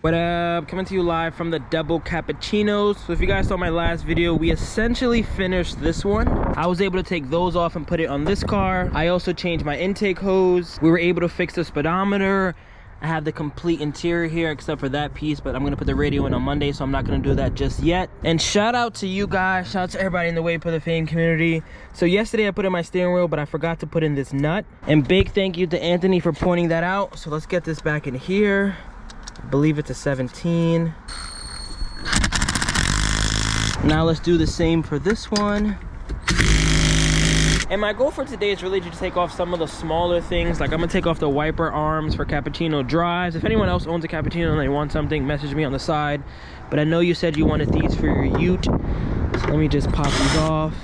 What up? Coming to you live from the double cappuccinos. So if you guys saw my last video, we essentially finished this one. I was able to take those off and put it on this car. I also changed my intake hose. We were able to fix the speedometer. I have the complete interior here except for that piece, but I'm gonna put the radio in on Monday, so I'm not gonna do that just yet. And shout out to you guys, shout out to everybody in the Way for the Fame community. So yesterday I put in my steering wheel, but I forgot to put in this nut. And big thank you to Anthony for pointing that out. So let's get this back in here. I believe it's a 17. Now let's do the same for this one. And my goal for today is really to take off some of the smaller things. Like I'm gonna take off the wiper arms for cappuccino drives. If anyone else owns a cappuccino and they want something, message me on the side. But I know you said you wanted these for your ute. So let me just pop these off.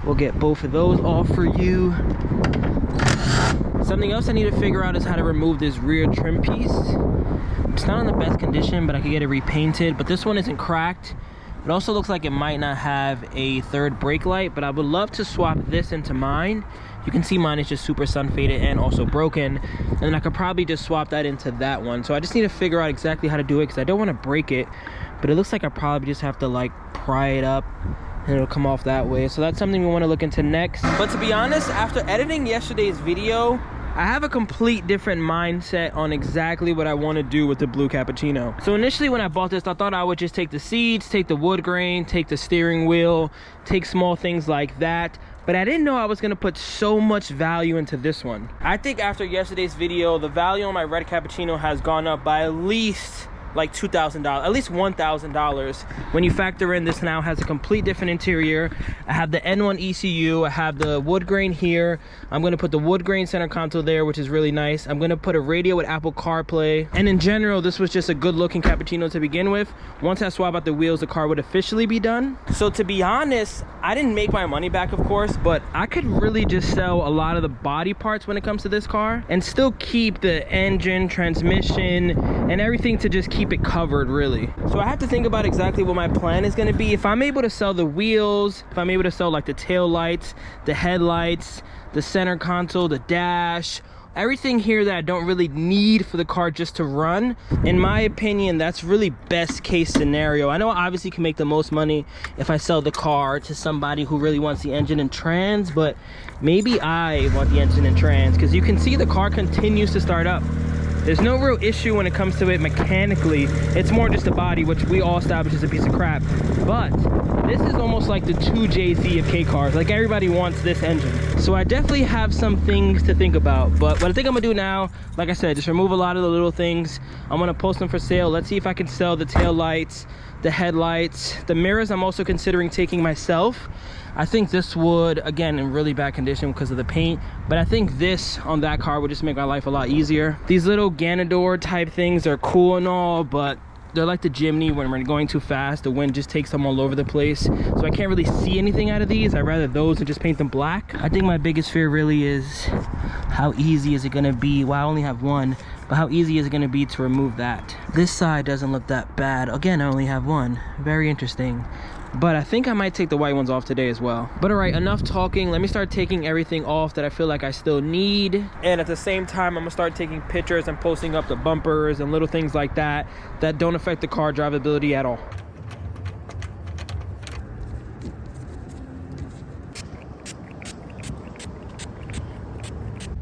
We'll get both of those off for you. Something else I need to figure out is how to remove this rear trim piece. It's not in the best condition, but I could get it repainted. But this one isn't cracked. It also looks like it might not have a third brake light, but I would love to swap this into mine. You can see mine is just super sun faded and also broken. And then I could probably just swap that into that one. So I just need to figure out exactly how to do it because I don't want to break it. But it looks like I probably just have to like pry it up and it'll come off that way. So that's something we want to look into next. But to be honest, after editing yesterday's video, I have a complete different mindset on exactly what I want to do with the blue cappuccino. So initially when I bought this, I thought I would just take the seats, take the wood grain, take the steering wheel, take small things like that. But I didn't know I was going to put so much value into this one. I think after yesterday's video, the value on my red cappuccino has gone up by at least like $2,000, at least $1,000. When you factor in this now has a complete different interior. I have the N1 ECU, I have the wood grain here. I'm gonna put the wood grain center console there, which is really nice. I'm gonna put a radio with Apple CarPlay. And in general, this was just a good looking cappuccino to begin with. Once I swap out the wheels, the car would officially be done. So to be honest, I didn't make my money back, of course, but I could really just sell a lot of the body parts when it comes to this car and still keep the engine, transmission, and everything to just keep it covered, really. So I have to think about exactly what my plan is going to be. If I'm able to sell the wheels, if I'm able to sell like the tail lights, the headlights, the center console, the dash, everything here that I don't really need for the car just to run, in my opinion, that's really best case scenario. I know I obviously can make the most money if I sell the car to somebody who really wants the engine and trans, but maybe I want the engine and trans because you can see the car continues to start up. There's no real issue when it comes to it mechanically. It's more just the body, which we all established is a piece of crap. But this is almost like the 2JZ of K cars. Like everybody wants this engine. So I definitely have some things to think about. But what I think I'm gonna do now, like I said, just remove a lot of the little things. I'm gonna post them for sale. Let's see if I can sell the tail lights, the headlights, the mirrors. I'm also considering taking myself. I think this would, again, in really bad condition because of the paint, but I think this on that car would just make my life a lot easier. These little Ganador type things are cool and all, but they're like the Jimny. When we're going too fast, the wind just takes them all over the place. So I can't really see anything out of these. I'd rather those and just paint them black. I think my biggest fear really is how easy is it gonna be? Well, I only have one, but how easy is it gonna be to remove that? This side doesn't look that bad. Again, I only have one. Very interesting. But I think I might take the white ones off today as well. But all right, enough talking. Let me start taking everything off that I feel like I still need. And at the same time, I'm gonna start taking pictures and posting up the bumpers and little things like that that don't affect the car drivability at all.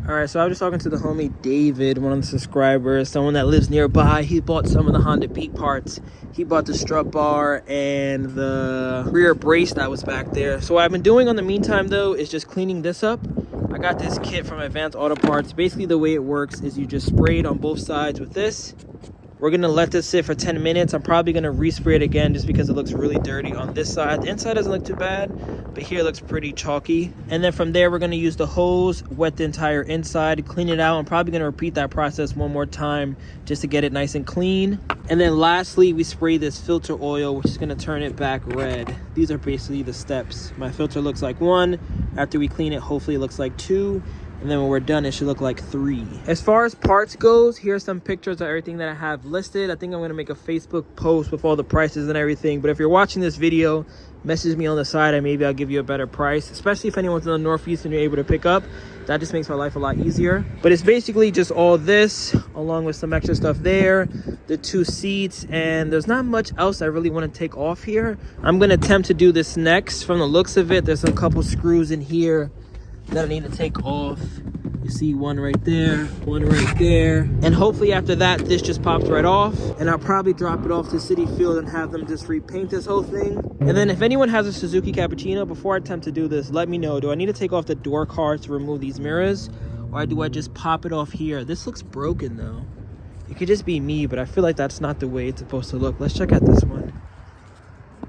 All right, so I was just talking to the homie David, one of the subscribers, someone that lives nearby. He bought some of the Honda Beat parts. He bought the strut bar and the rear brace that was back there. So what I've been doing on the meantime, though, is just cleaning this up. I got this kit from Advanced Auto Parts. Basically, the way it works is you just spray it on both sides with this. We're gonna let this sit for 10 minutes. I'm probably gonna respray it again just because it looks really dirty on this side. The inside doesn't look too bad, but here it looks pretty chalky. And then from there, we're gonna use the hose, wet the entire inside, clean it out. I'm probably gonna repeat that process one more time just to get it nice and clean. And then lastly, we spray this filter oil, which is gonna turn it back red. These are basically the steps. My filter looks like 1. After we clean it, hopefully it looks like 2. And then when we're done, it should look like 3. As far as parts goes, here's some pictures of everything that I have listed. I think I'm gonna make a Facebook post with all the prices and everything. But if you're watching this video, message me on the side and maybe I'll give you a better price, especially if anyone's in the Northeast and you're able to pick up. That just makes my life a lot easier. But it's basically just all this, along with some extra stuff there, the 2 seats, and there's not much else I really want to take off here. I'm gonna attempt to do this next. From the looks of it, there's a couple screws in here that I need to take off. You see one right there, one right there. And hopefully after that, this just pops right off. And I'll probably drop it off to City Field and have them just repaint this whole thing. And then if anyone has a Suzuki Cappuccino, before I attempt to do this, let me know. Do I need to take off the door cards to remove these mirrors? Or do I just pop it off here? This looks broken though. It could just be me, but I feel like that's not the way it's supposed to look. Let's check out this one.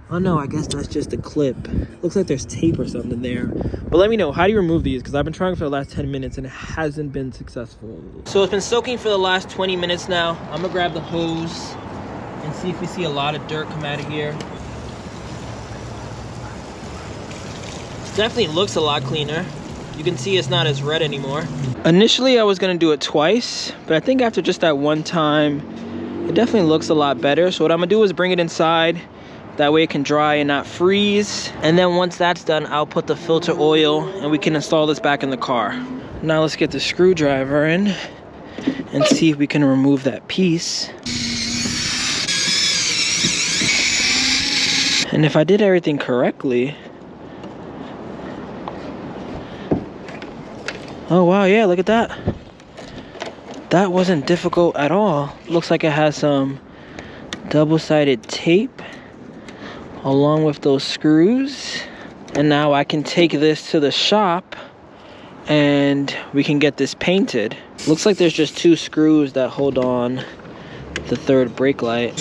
Oh no, I guess that's just a clip. Looks like there's tape or something there. But let me know, how do you remove these? Because I've been trying for the last 10 minutes and it hasn't been successful. So it's been soaking for the last 20 minutes now. I'm gonna grab the hose and see if we see a lot of dirt come out of here. It definitely looks a lot cleaner. You can see it's not as red anymore. Initially, I was gonna do it twice, but I think after just that one time, it definitely looks a lot better. So what I'm gonna do is bring it inside. That way it can dry and not freeze. And then once that's done, I'll put the filter oil and we can install this back in the car. Now let's get the screwdriver in and see if we can remove that piece. And if I did everything correctly. Oh wow, yeah, look at that. That wasn't difficult at all. Looks like it has some double-sided tape along with those screws. And now I can take this to the shop and we can get this painted. Looks like there's just 2 screws that hold on the 3rd brake light.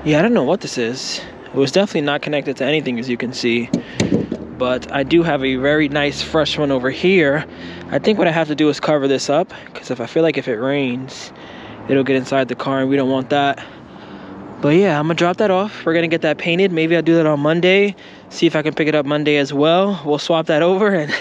Yeah, I don't know what this is. It was definitely not connected to anything, as you can see. But I do have a very nice fresh one over here. I think what I have to do is cover this up, because I feel like if it rains, it'll get inside the car and we don't want that. But yeah, I'm gonna drop that off. We're gonna get that painted. Maybe I'll do that on Monday. See if I can pick it up Monday as well. We'll swap that over and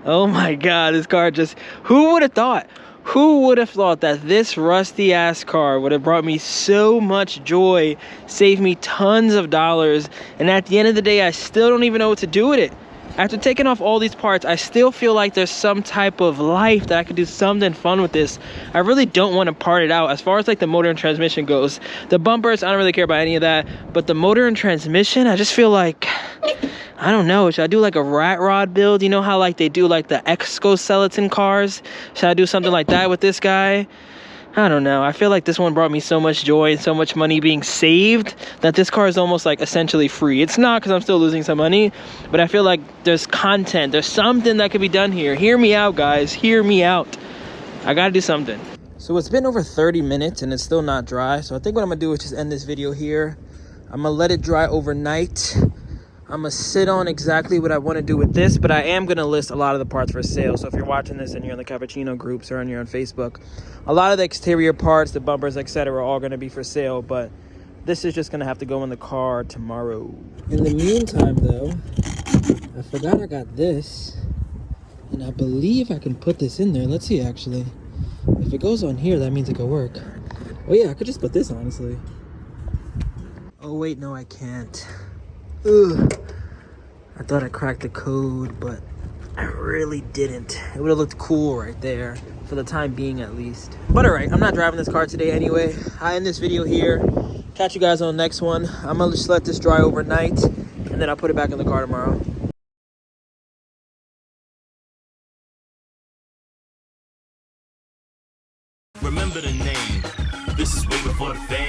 oh my God, this car just, who would have thought? Who would have thought that this rusty ass car would have brought me so much joy, saved me tons of dollars, and at the end of the day, I still don't even know what to do with it. After taking off all these parts, I still feel like there's some type of life that I could do something fun with this. I really don't want to part it out. As far as like the motor and transmission goes, the bumpers, I don't really care about any of that. But the motor and transmission, I just feel like, I don't know. Should I do like a rat rod build? You know how like they do like the exoskeleton cars? Should I do something like that with this guy? I don't know. I feel like this one brought me so much joy and so much money being saved that this car is almost like essentially free. It's not, because I'm still losing some money, but I feel like there's content. There's something that could be done here. Hear me out, guys. Hear me out. I gotta do something. So it's been over 30 minutes and it's still not dry. So I think what I'm gonna do is just end this video here. I'm gonna let it dry overnight. I'm gonna sit on exactly what I want to do with this, but I am gonna list a lot of the parts for sale. So if you're watching this and you're in the Cappuccino groups or you're on Facebook, a lot of the exterior parts, the bumpers, etc., are all gonna be for sale, but this is just gonna have to go in the car tomorrow. In the meantime though, I forgot I got this, and I believe I can put this in there. Let's see, actually. If it goes on here, that means it could work. Oh yeah, I could just put this, honestly. Oh wait, no, I can't. Ugh. I thought I cracked the code, but I really didn't. It would have looked cool right there, for the time being at least. But alright, I'm not driving this car today anyway. I end this video here. Catch you guys on the next one. I'm gonna just let this dry overnight, and then I'll put it back in the car tomorrow. Remember the name. This is way before the fame.